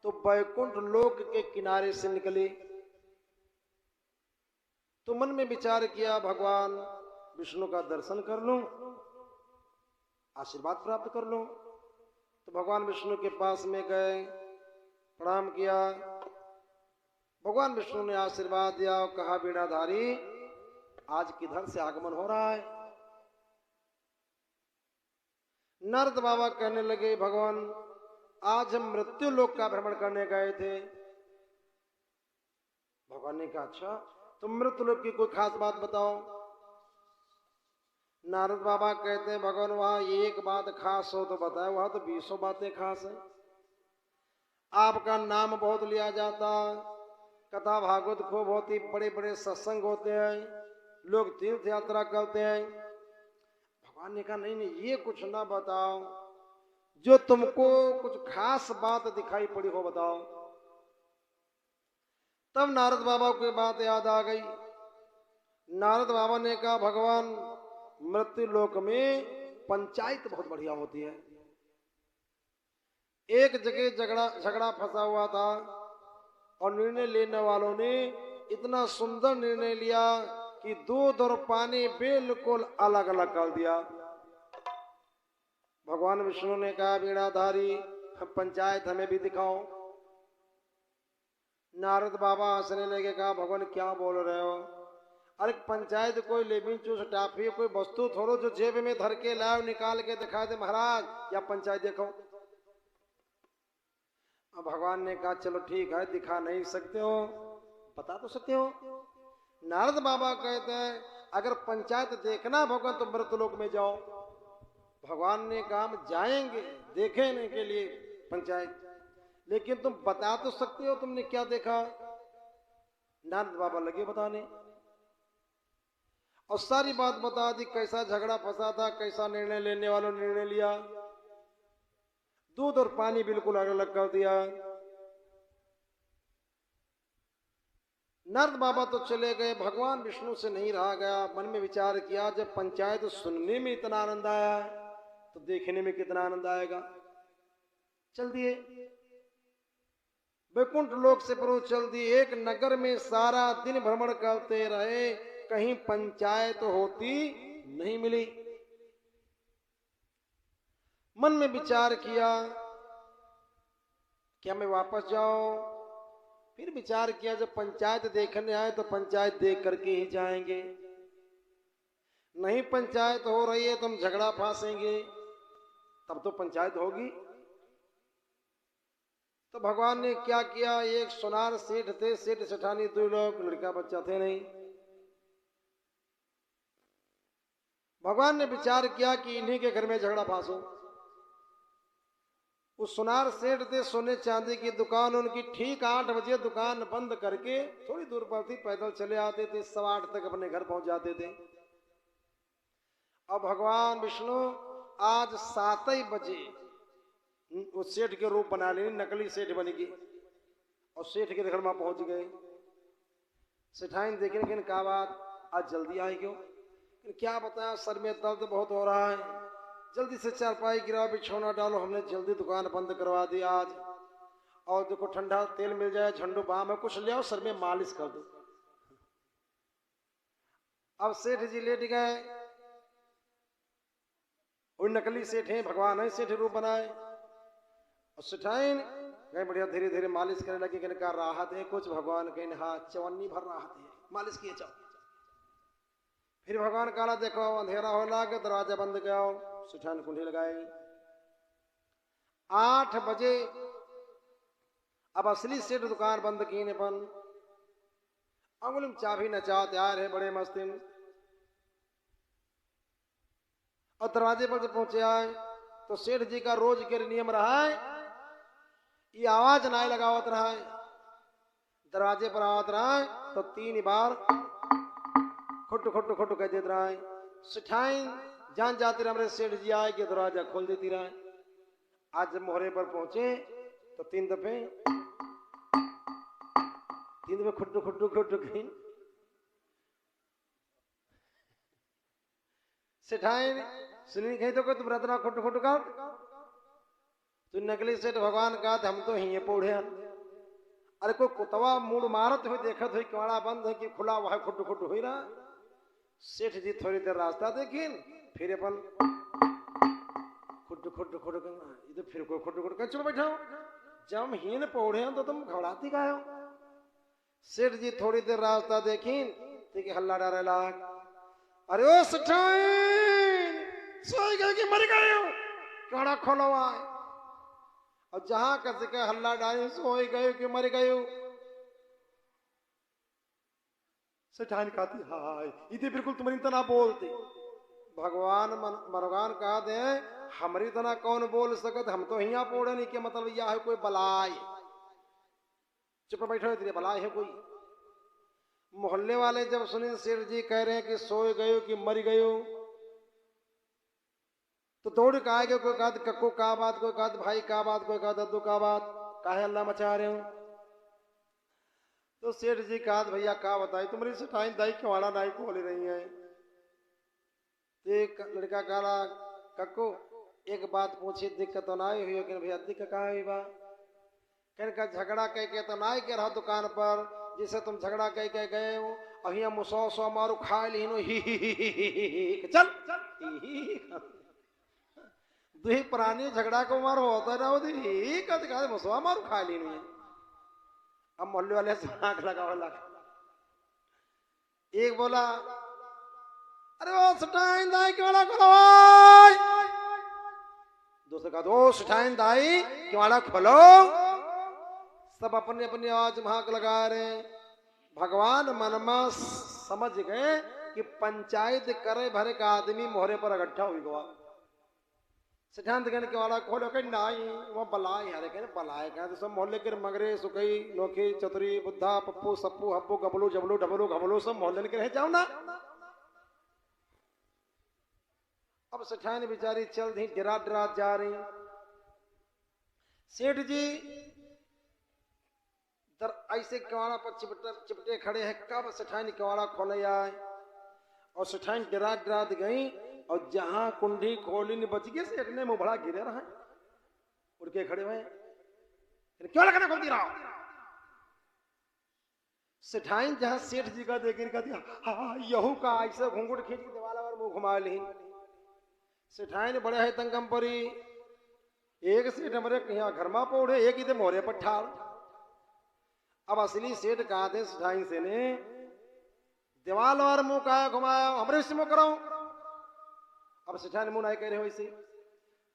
तो वैकुंठ लोक के किनारे से निकले। तो मन में विचार किया भगवान विष्णु का दर्शन कर लूं, आशीर्वाद प्राप्त कर लूं। तो भगवान विष्णु के पास में गए, प्रणाम किया। भगवान विष्णु ने आशीर्वाद दिया और कहा वीणाधारी आज किधर से आगमन हो रहा है। नारद बाबा कहने लगे भगवान आज हम मृत्यु लोक का भ्रमण करने गए थे। भगवान ने कहा अच्छा तो मृत्यु लोक की कोई खास बात बताओ। नारद बाबा कहते हैं भगवान वहां एक बात खास हो तो बताए, वहां तो 20 बातें खास है। आपका नाम बहुत लिया जाता, कथा भागवत खूब होती, बड़े बड़े सत्संग होते हैं, लोग तीर्थ यात्रा करते हैं। भगवान ने कहा नहीं नहीं ये कुछ ना बताओ, जो तुमको कुछ खास बात दिखाई पड़ी हो बताओ। तब नारद बाबा की बात याद आ गई। नारद बाबा ने कहा भगवान मृत्यु लोक में पंचायत बहुत बढ़िया होती है। एक जगह झगड़ा फंसा हुआ था और निर्णय लेने वालों ने इतना सुंदर निर्णय लिया कि दूध और पानी बिल्कुल अलग अलग कर दिया। भगवान विष्णु ने कहा वीणाधारी पंचायत हमें भी दिखाओ। नारद बाबा हंसने लगे, कहा भगवान क्या बोल रहे हो, अरे पंचायत कोई लेमिन चूस टाफी कोई वस्तु थोड़ो जो जेब में धर के लाओ निकाल के दिखा दे महाराज, या पंचायत देखो। अब भगवान ने कहा चलो ठीक है दिखा नहीं सकते हो बता तो सकते हो। नारद बाबा कहते हैं अगर पंचायत देखना भगवान तो मृतलोक में जाओ। भगवान ने कहा हम जाएंगे देखने के लिए पंचायत, लेकिन तुम बता तो सकते हो तुमने क्या देखा। नारद बाबा लगे बताने और सारी बात बता दी, कैसा झगड़ा फंसा था, कैसा निर्णय लेने वालों ने निर्णय लिया, दूध और पानी बिल्कुल अलग अलग कर दिया। नारद बाबा तो चले गए, भगवान विष्णु से नहीं रहा गया। मन में विचार किया जब पंचायत सुनने में इतना आनंद आया तो देखने में कितना आनंद आएगा। चल दिए वैकुंठ लोक से प्रभु चल दिए। एक नगर में सारा दिन भ्रमण करते रहे, कहीं पंचायत होती नहीं मिली। मन में विचार किया क्या मैं वापस जाऊं। फिर विचार किया जब पंचायत देखने आए तो पंचायत देख करके ही जाएंगे, नहीं पंचायत हो रही है तो हम झगड़ा फांसेंगे, तब तो पंचायत होगी। तो भगवान ने क्या किया, एक सोनार सेठ थे, सेठ सेठानी दो लोग, लड़का बच्चा थे नहीं। भगवान ने विचार किया कि इन्हीं के घर में झगड़ा फांसो। उस सोनार सेठ थे, सोने चांदी की दुकान उनकी, ठीक 8 बजे दुकान बंद करके थोड़ी दूर पर थी, पैदल चले आते थे, 8:15 तक अपने घर पहुंच जाते थे। अब भगवान विष्णु आज 7 ही बजे उस सेठ के रूप बना लेनी, नकली सेठ बनेगी और सेठ के घर में पहुंच गए। सेठाइन देखने कहा बात आज जल्दी आई क्यों। क्या बताया सर में दर्द बहुत हो रहा है, जल्दी से चारपाई गिरा बिछौना डालो, हमने जल्दी दुकान बंद करवा दी आज। और देखो ठंडा तेल मिल जाए, झंडू बाम है, कुछ ले आओ सर में मालिश कर दो। अब सेठ जी लेट गए, वो नकली सेठ हैं, भगवान है सेठ रूप बनाए। और सेठाइन गए बढ़िया धीरे धीरे मालिश करने लगे, कहने का राहत है कुछ। भगवान कहने हाँ चवन्नी भर राहत है, मालिश किए जाओ। फिर भगवान काला देखो अंधेरा हो लगा, दरवाजा बंद किया, सेठाइन कुंडी लगाई। 8 बजे अब असली सेठ दुकान बंद की अपन अंगुली में चाबी नचा तैयार है बड़े मस्ती में। और दरवाजे पर जब पहुंचे आए तो सेठ जी का रोज के नियम रहा है, ये आवाज ना लगावत रहा है, दरवाजे पर आवत रहा है तो 3 बार खुट खुट खुट कह देते रहा है। सेठाइन जान जाते रहे हमारे सेठ जी आए कि दरवाजा खोल देती रहा है। आज जब मोहरे पर पहुंचे तो 3 दफे खुट्टू खुट्टू खुट्टू कहीं। सेठाइन सुनी कहीं तो कोई तुम रत्ना खुट्टू खुट्टू कर तो नकली सेठ भगवान का हम तो ही पौड़े। अरे कोई कुतवा मूड मारत हुई देखत हुई किवाड़ा बंद है कि खुला हुआ है, खुट खुट हुई रहा। सेठ जी थोड़ी देर रास्ता देखिन, फिर अपन खुट खुट खुट इधर फिर कोई खुट खुट कर चलो बैठो। जब हीन पौड़े तो तुम घबराती का हो। सेठ जी थोड़ी देर रास्ता देखिन ठीक हल्ला डारे लाग, अरे ओ सेठाइन सोई गए कि मर गए हो, किवाड़ा खोलो आए। और जहां कस के हल्ला डाले सोई गए कि मर गए हो। सेठान कहती हाय इतनी बिल्कुल तुम्हारी तना बोलती। भगवान कहा दे हमारी तना कौन बोल सकत, हम तो यहाँ पोड़े नहीं के मतलब यह है कोई बलाय। चुप बैठो तेरे बलाय है कोई। मोहल्ले वाले जब सुने सेठ जी कह रहे हैं कि सोए गयो कि मर गयो, तो दौड़ के आगे कोई कहा कक्को का बात, कोई कहा भाई का बात, कोई कहा दद्दू का बात, काहे अल्लाह मचा रहे हो। तो सेठ जी कहा भैया का बताई तुम्हारी सेठाई दाई किवाड़ा नाई खोल रही है। एक लड़का कहा कक्को एक बात पूछी दिक्कत तो ना हुई, कि भैया दिक्कत कहा हुई बा। कहने का झगड़ा कह के तो ना के रहा दुकान पर, जिसे तुम झगड़ा कह के गए हो अहिया मुसौ सौ मारू खा ली नो ही चल दुही प्राणी झगड़ा को मारो होता ना ही कहते मुसवा मारू खा ली नहीं। अब मोहल्ले वाले से आंख लगा लगा। एक बोला अरे वो सटाइन दाई किवाड़ा खोलो। दूसरे कहा ओ सटाइन दाई किवाड़ा खोलो। सब अपने अपनी आवाज महाक लगा रहे। भगवान मनमा समझ गए कि पंचायत करे भरे का आदमी मोहरे पर इकट्ठा हुई गवा। सिद्धांत कहने के वाला खोलो कहीं नाई वो बलाय यार, कहने बलाय कहा तो सब मोहल्ले के मगरे सुकई नोखी चतुरी बुद्धा पप्पू सप्पू हब्बू गबलू जबलू डबलू घबलू सब मोहल्ले के रह जाओ ना। अब सेठानी बेचारी चल दी डरा डरा जा रही। सेठ जी ऐसे किवाड़ा पर चिपटे खड़े हैं, कब सेठानी किवाड़ा खोले आए। और सेठानी डरा डरा गई और जहां कुंडी खोली नहीं बच गई, सेठ ने मुंह बड़ा गिरे रहा उड़ के खड़े हुए क्यों लगना खोल रहा। सेठाइन जहां सेठ जी का देख कर दिया हाँ यहू का ऐसे घूंघट खींच के दीवार पर मुंह घुमा ली। सेठाइन बड़े है तंगम परी। एक सेठ हमारे कहीं घर में पौड़े, एक ही मोरे पर ठाड़। अब असली सेठ कहा थे सेठाइन से ने दीवार वार मुंह का घुमाया हमरे से मुंह करो। अब सेठाइन मुंह नहीं कह रहे हो इसे।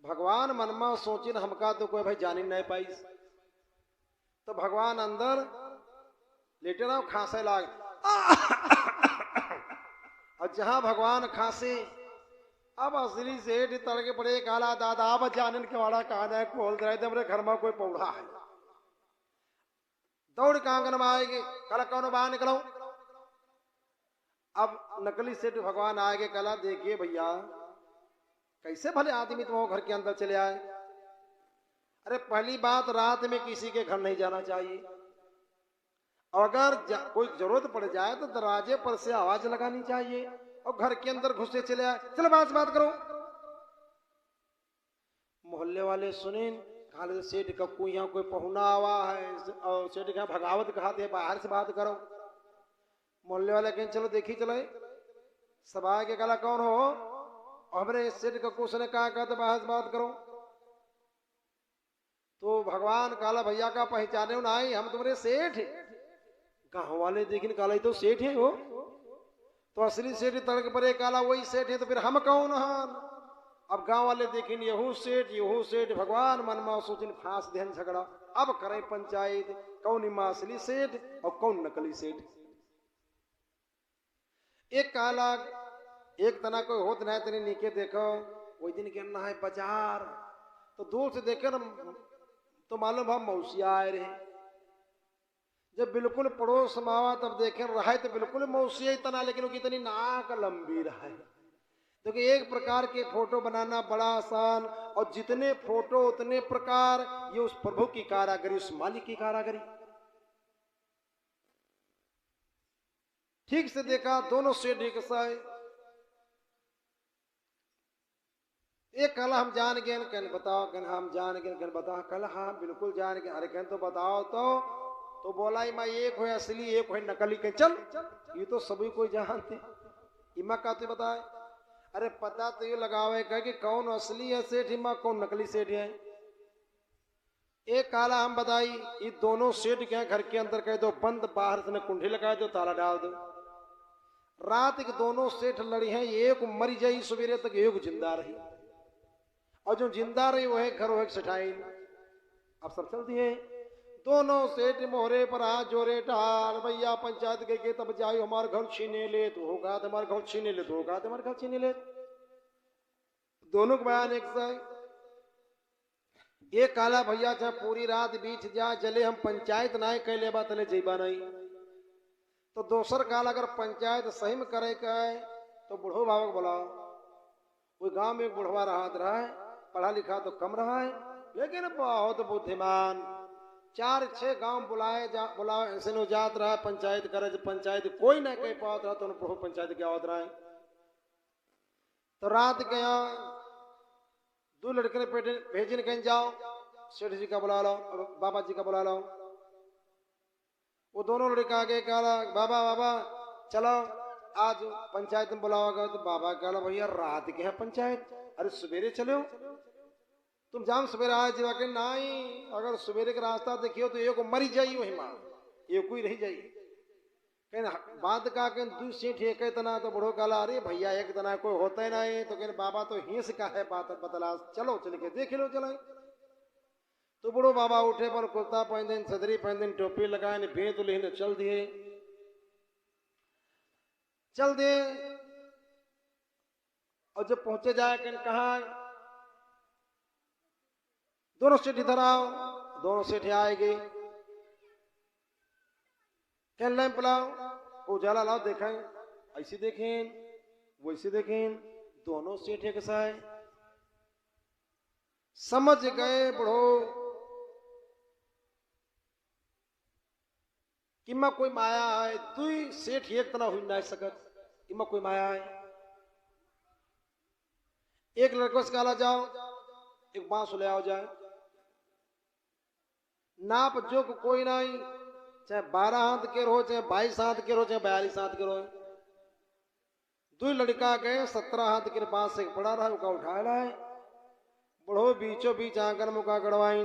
भगवान मन में सोचिन हमका तो कोई भाई जानी नहीं पाई। तो भगवान अंदर लेटे रहो खांसे लाग। और जहां भगवान खांसे अब असली सेठ तड़के पड़े काला दादा अब जानन के वाला कहा जाए खोल रहे थे मेरे घर में कोई पौड़ा है। दौड़ के आंगन में आएगी कला कौन बाहर निकलो। अब नकली सेठ भगवान आएगे कला देखिए भैया कैसे भले आदमी तुम घर के अंदर चले आए। अरे पहली बात रात में किसी के घर नहीं जाना चाहिए। अगर कोई जरूरत पड़ जाए तो दरवाजे पर से आवाज लगानी चाहिए और घर के अंदर घुसे चले आए चलो बात करो। मोहल्ले वाले सुने कहा सेठ कक्कू यहाँ कोई पहुना आवा है और सेठ यहाँ भगावत कहते हैं बाहर से बात करो। मोहल्ले वाले कहें चलो देखी चले। सब आगे कला कौन हो। हमरे सेठ कक्कू से ने कहा कहते बाहर से बात करो। तो भगवान काला भैया का पहचाने ना आई हम तुम्हारे सेठ। गाँव वाले देखिन काला तो सेठ है हो। तो असली सेठ तड़क परे काला वही सेठ है तो फिर हम कौन हन। अब गांव वाले देखिन यहू सेठ भगवान मन में सोचिन फांस देन झगड़ा। अब करें पंचायत कौन मां असली सेठ और कौन नकली सेठ। एक काला एक तना कोई होत नहीं तेरे नीचे देखो वही दिन कहना है बाजार। तो दूर से देखे ना तो मालूम हम मौसिया आए रहे। जब बिल्कुल पड़ोस मावा तब देखे रहा है तो बिल्कुल मौसिया ही तना लेकिन कितनी नाक लंबी रहा है। क्योंकि एक प्रकार के फोटो बनाना बड़ा आसान और जितने फोटो उतने प्रकार ये उस प्रभु की कारागरी उस मालिक की कारागरी। ठीक से देखा दोनों सेठ एक साए। एक कल हम जान गए, कहने बताओ, कहने हम जान गए, कहने बताओ, कल हाँ बिल्कुल जान गए। अरे कहने तो बताओ तो बोला इमा एक है असली एक है नकली। के चल ये तो सभी कोई जानते, इमा का तो बताए। अरे पता तो ये लगावे कह कि कौन असली है सेठ इमा, कौन नकली सेठ है। एक काला हम बताई, ये दोनों सेठ क्या घर के अंदर कह दो बंद, बाहर से कुंडी लगा दो, ताला डाल दो। रात के दोनों सेठ लड़ी हैं, एक मरी जाई सवेरे तक, एक जिंदा रही, और जो जिंदा रही वो है घर वो सेठाई। अब सब चलती है, दोनों सेठ मोहरे पर हाथ जोड़े, ठाल भैया पंचायत के तब जाओ हमारे घर छीने ले तो होगा, हमारे घर छीने ले तो होगा, हमारे घर छीने ले। दोनों के बयान एक से। ये काला भैया चाहे पूरी रात बीच जा जले हम पंचायत ना कह ले बात जेबा नहीं, तो दोसर काल अगर पंचायत सही में करे कहे तो बुढ़ो बाबा को बुलाओ। कोई गांव में एक बुढ़वा रहा है, पढ़ा लिखा तो कम रहा है लेकिन बहुत बुद्धिमान। 4-6 गांव बुलाओ ऐसे नो जात रहा पंचायत करे, पंचायत कोई ना कह पात रहा तो प्रभु पंचायत क्या होता रहा है। तो रात के यहाँ 2 लड़के ने भेजने कहीं जाओ, सेठ जी का बुला लो, बाबा जी का बुला लो। वो दोनों लड़के आगे कहा बाबा बाबा चलो आज पंचायत में बुलाओगा। तो बाबा कहा भैया रात के है पंचायत, अरे सवेरे चलो तुम जाम सवेरे आए जीवा के नहीं, अगर सवेरे का रास्ता देखियो तो एक मरी जाई वही मां, एक ही रही जाई। कहना बात का के 2 सेठ एक तना, तो बुढ़ो कहला अरे भैया एक तना कोई होता ही नहीं। तो कहने बाबा तो हिंस का है बात बतला, चलो चल के देख लो चला। तो बुढ़ो बाबा उठे पर कुर्ता पहन दिन, सदरी पहन दिन, टोपी लगाए, भेद लेने चल दिए। चल दिए और जब पहुंचे जाए कहने कहा दोनों सेठ इधर आओ। दोनों सेठ आएगी, कहने लैंप लाओ, उजाला लाओ, देखें ऐसी देखें वैसे देखें, दोनों सेठ एक सा है। समझ गए बुढ़ो कि मैं कोई माया है, तू सेठ एक तना हुई ना सकत, इमा कोई माया है। एक लड़कों से कहला जाओ एक बांस ले आओ जाए, नाप जो कोई नहीं, चाहे 12 हाथ के रहो, चाहे 22 हाथ के रहो, चाहे 42 हाथ के रहो। 2 लड़का गए 17 हाथ के बांस से पड़ा रहा, उका उठा लाए। बुढ़ो बीचों बीच आकर मुका गड़वाई,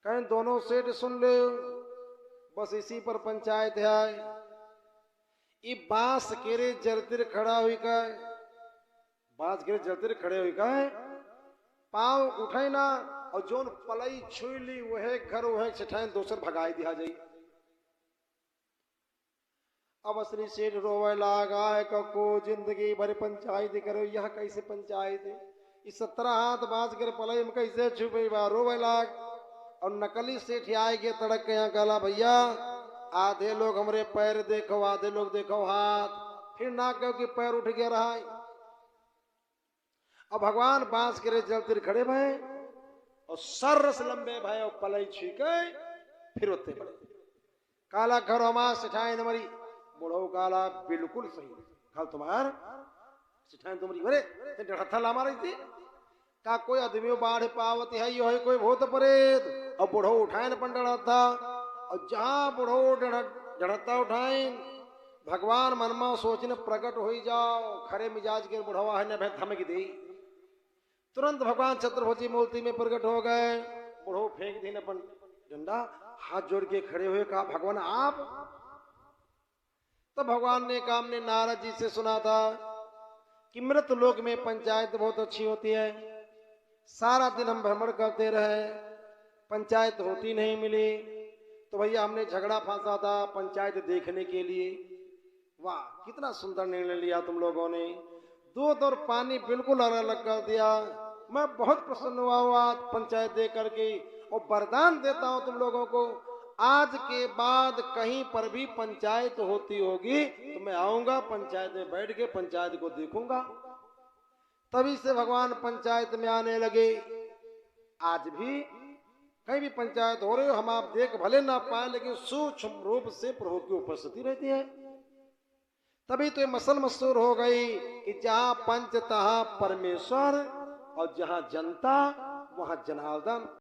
कहीं दोनों सेठ सुन ले बस इसी पर पंचायत है। ये बांस केरे जरतिर खड़ा हुई का, बांस केरे जरतिर खड़े हुई का है, पांव उठे ना और जोन पलई छुई ली वह घर वह सेठाई दोसर भगाई दिया जाई। अब असली सेठ रोवे लागा है को जिंदगी भर पंचायत करो, यह कैसे पंचायत है, इस 17 हाथ बांस के पलई में कैसे छुपे बा, रोवे लाग। और नकली सेठ आएगे तड़क के यहाँ कहला भैया आधे लोग हमरे पैर देखो, आधे लोग देखो हाथ, फिर ना कहो कि पैर उठ गया रहा। अब भगवान बांस के जलतिर खड़े भय और सरस लंबे भय और पलई छीके फिर उतने पड़े। काला घर हमार सिठाए न मरी, बुढ़ो काला बिल्कुल सही, कल तुम्हार सिठाए तुम्हारी बरे डरथा ला मारी थी का कोई आदमी बाढ़ पावत है, यो है कोई भूत प्रेत। और बुढ़ो उठाए न पंडा था, और जहां बुढ़ो डरता उठाए भगवान मनमा सोचने प्रकट हो जाओ, खरे मिजाज के बुढ़वा है न धमक दी। तुरंत भगवान छत्रपति मूर्ति में प्रकट हो गए। बुढ़ो फेंक दी न डंडा, हाथ जोड़ के खड़े हुए कहा भगवान आप। तब भगवान ने काम ने नारद जी से सुना था कि मृत लोक में पंचायत बहुत अच्छी होती है, सारा दिन हम भ्रमण करते रहे, पंचायत होती नहीं मिली, तो भैया हमने झगड़ा फांसा था पंचायत देखने के लिए। वाह कितना सुंदर निर्णय लिया तुम लोगों ने, दूध और पानी बिल्कुल अलग अलग कर दिया। मैं बहुत प्रसन्न हुआ पंचायत देख करके, और वरदान देता हूं तुम लोगों को, आज के बाद कहीं पर भी पंचायत होती होगी तो मैं आऊंगा, पंचायत में बैठ के पंचायत को देखूंगा। तभी से भगवान पंचायत में आने लगे। आज भी कहीं भी पंचायत हो रही हो, हम आप देख भले ना पाए लेकिन सूक्ष्म रूप से प्रभु की उपस्थिति रहती है। तभी तो ये मसल मशहूर हो गई कि जहां पंच तहां परमेश्वर और जहां जनता वहां जनार्दन।